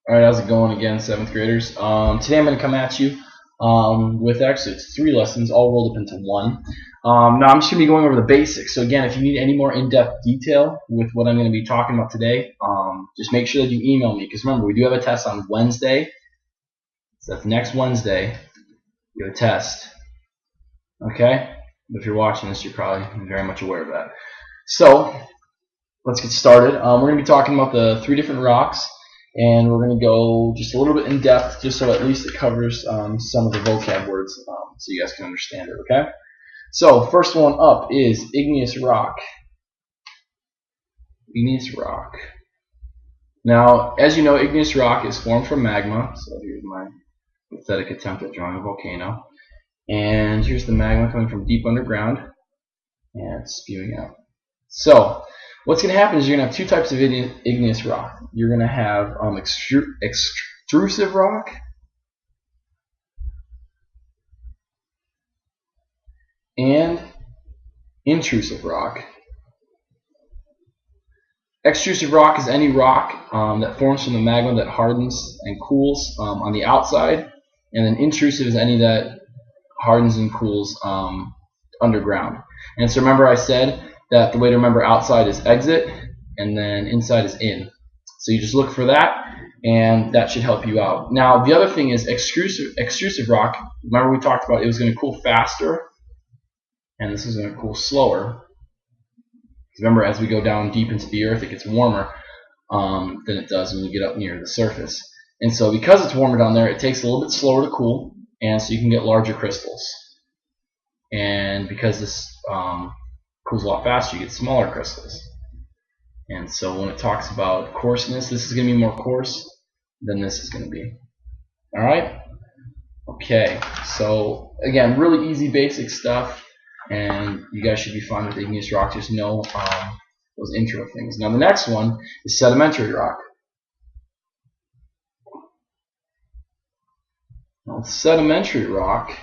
All right, how's it going again, 7th graders? Today I'm going to come at you with actually it's 3 lessons all rolled up into one. Now I'm just going to be going over the basics. So again, if you need any more in-depth detail with what I'm going to be talking about today, just make sure that you email me, because remember, we do have a test on Wednesday. So that's next Wednesday. We have a test. Okay? If you're watching this, you're probably very much aware of that. So let's get started. We're going to be talking about the 3 different rocks. And we're going to go just a little bit in depth, just so at least it covers some of the vocab words, so you guys can understand it, okay? So, first one up is igneous rock. Igneous rock. Now, as you know, igneous rock is formed from magma. So here's my pathetic attempt at drawing a volcano. And here's the magma coming from deep underground, and it's spewing out. So, what's going to happen is you're going to have 2 types of igneous rock. You're going to have extrusive rock and intrusive rock. Extrusive rock is any rock that forms from the magma that hardens and cools on the outside, and then intrusive is any that hardens and cools underground. And so remember I said that the way to remember outside is exit, and then inside is in. So you just look for that, and that should help you out. Now, the other thing is extrusive rock. Remember we talked about it was going to cool faster, and this is going to cool slower. Remember, as we go down deep into the earth, it gets warmer than it does when you get up near the surface. And so because it's warmer down there, it takes a little bit slower to cool, and so you can get larger crystals. And because this cools a lot faster, you get smaller crystals. And so when it talks about coarseness, this is going to be more coarse than this is going to be. Alright? Okay, so again, really easy basic stuff, and you guys should be fine with igneous rock. Just know those intro things. Now the next one is sedimentary rock. Now sedimentary rock,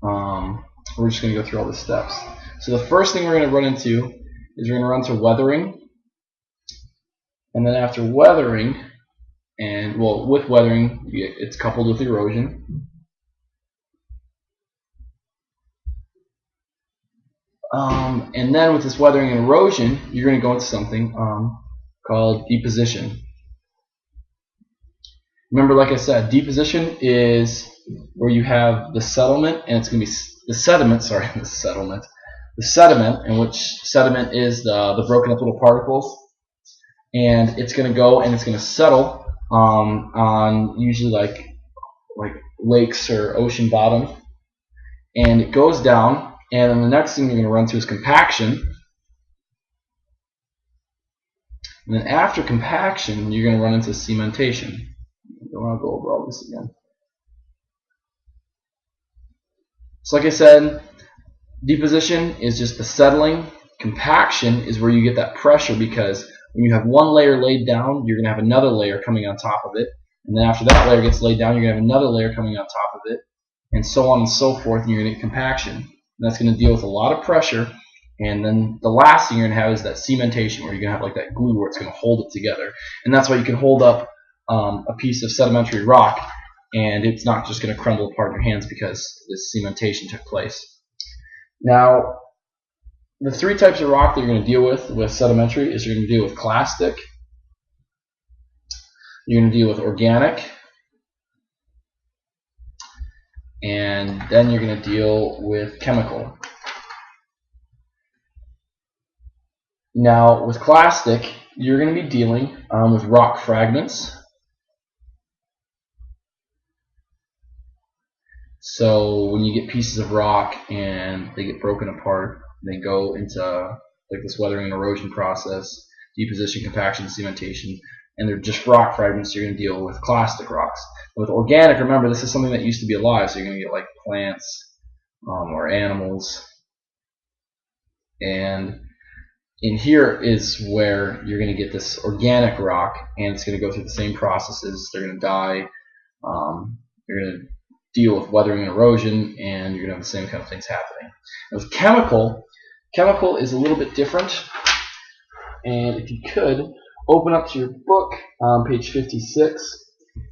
we're just going to go through all the steps. So the first thing we're going to run into is we're going to run into weathering. And then after weathering, and well, with weathering, it's coupled with erosion. And then with this weathering and erosion, you're going to go into something called deposition. Remember, like I said, deposition is where you have the settlement, and it's going to be the sediment. Sorry, the settlement. The sediment, in which sediment is the broken up little particles, and it's going to go and it's going to settle on usually like lakes or ocean bottom, and it goes down. And then the next thing you're going to run to is compaction. And then after compaction, you're going to run into cementation. I don't want to go over all this again. So like I said, deposition is just the settling. Compaction is where you get that pressure, because when you have one layer laid down, you're going to have another layer coming on top of it. And then after that layer gets laid down, you're going to have another layer coming on top of it. And so on and so forth, and you're going to get compaction. And that's going to deal with a lot of pressure. And then the last thing you're going to have is that cementation, where you're going to have like that glue where it's going to hold it together. And that's why you can hold up a piece of sedimentary rock, and it's not just going to crumble apart in your hands because this cementation took place. Now, the 3 types of rock that you're going to deal with sedimentary is you're going to deal with clastic, you're going to deal with organic, and then you're going to deal with chemical. Now, with clastic, you're going to be dealing with rock fragments. So when you get pieces of rock and they get broken apart, they go into like this weathering and erosion process, deposition, compaction, cementation, and they're just rock fragments. You're going to deal with clastic rocks. With organic, remember, this is something that used to be alive, so you're going to get like plants or animals. And in here is where you're going to get this organic rock, and it's going to go through the same processes. They're going to die. You're going to deal with weathering and erosion, and you're going to have the same kind of things happening. And with chemical is a little bit different. And if you could, open up to your book on page 56,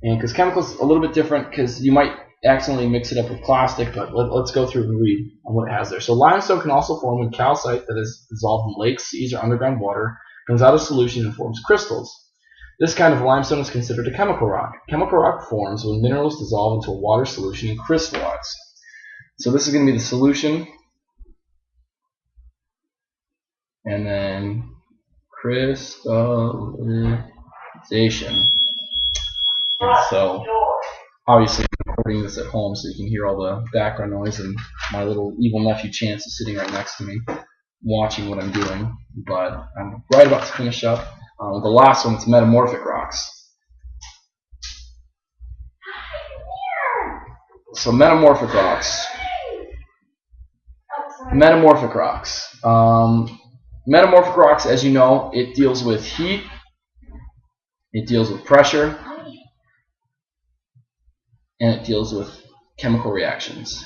And because chemicals a little bit different, because you might accidentally mix it up with plastic, but let's go through and read on what it has there. So limestone can also form when calcite that is dissolved in lakes, seas, or underground water comes out of solution and forms crystals. This kind of limestone is considered a chemical rock. Chemical rock forms when minerals dissolve into a water solution and crystallize. So this is going to be the solution, and then crystallization. And so obviously I'm recording this at home so you can hear all the background noise, and my little evil nephew Chance is sitting right next to me watching what I'm doing. But I'm right about to finish up. The last one is metamorphic rocks. So metamorphic rocks. Metamorphic rocks. Metamorphic rocks, as you know, it deals with heat, it deals with pressure, and it deals with chemical reactions.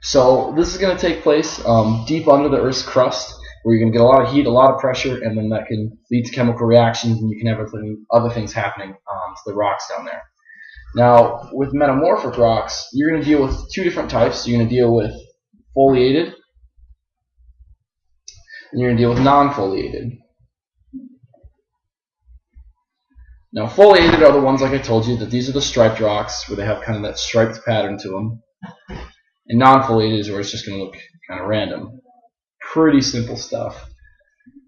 So this is going to take place deep under the Earth's crust, where you're going to get a lot of heat, a lot of pressure, and then that can lead to chemical reactions, and you can have other things happening to the rocks down there. Now, with metamorphic rocks, you're going to deal with two different types. You're going to deal with foliated, and you're going to deal with non-foliated. Now, foliated are the ones, like I told you, that these are the striped rocks, where they have kind of that striped pattern to them. And non-foliated is where it's just going to look kind of random. Pretty simple stuff.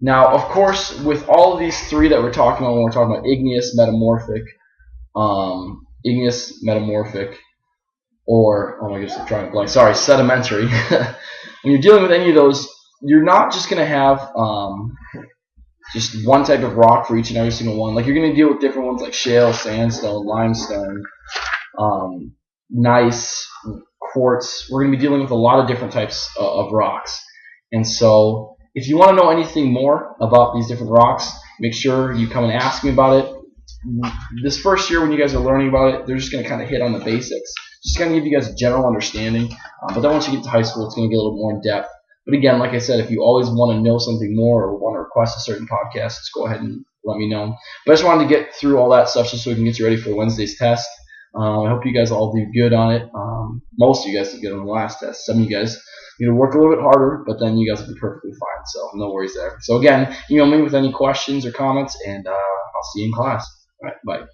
Now, of course, with all of these three that we're talking about when we're talking about igneous, metamorphic, or, oh my goodness, I'm drawing a blank. Sorry, sedimentary. When you're dealing with any of those, you're not just going to have just one type of rock for each and every single one. Like, you're going to deal with different ones like shale, sandstone, limestone, gneiss, quartz. We're going to be dealing with a lot of different types of rocks. And so if you want to know anything more about these different rocks, make sure you come and ask me about it. This first year when you guys are learning about it, they're just going to kind of hit on the basics. Just kind of give you guys a general understanding. But then once you get to high school, it's going to get a little more in depth. But again, like I said, if you always want to know something more or want to request a certain podcast, just go ahead and let me know. But I just wanted to get through all that stuff just so we can get you ready for Wednesday's test. I hope you guys all do good on it. Most of you guys did good on the last test. Some of you guys need to work a little bit harder, but then you guys will be perfectly fine. So no worries there. So again, email me with any questions or comments, and I'll see you in class. All right, bye.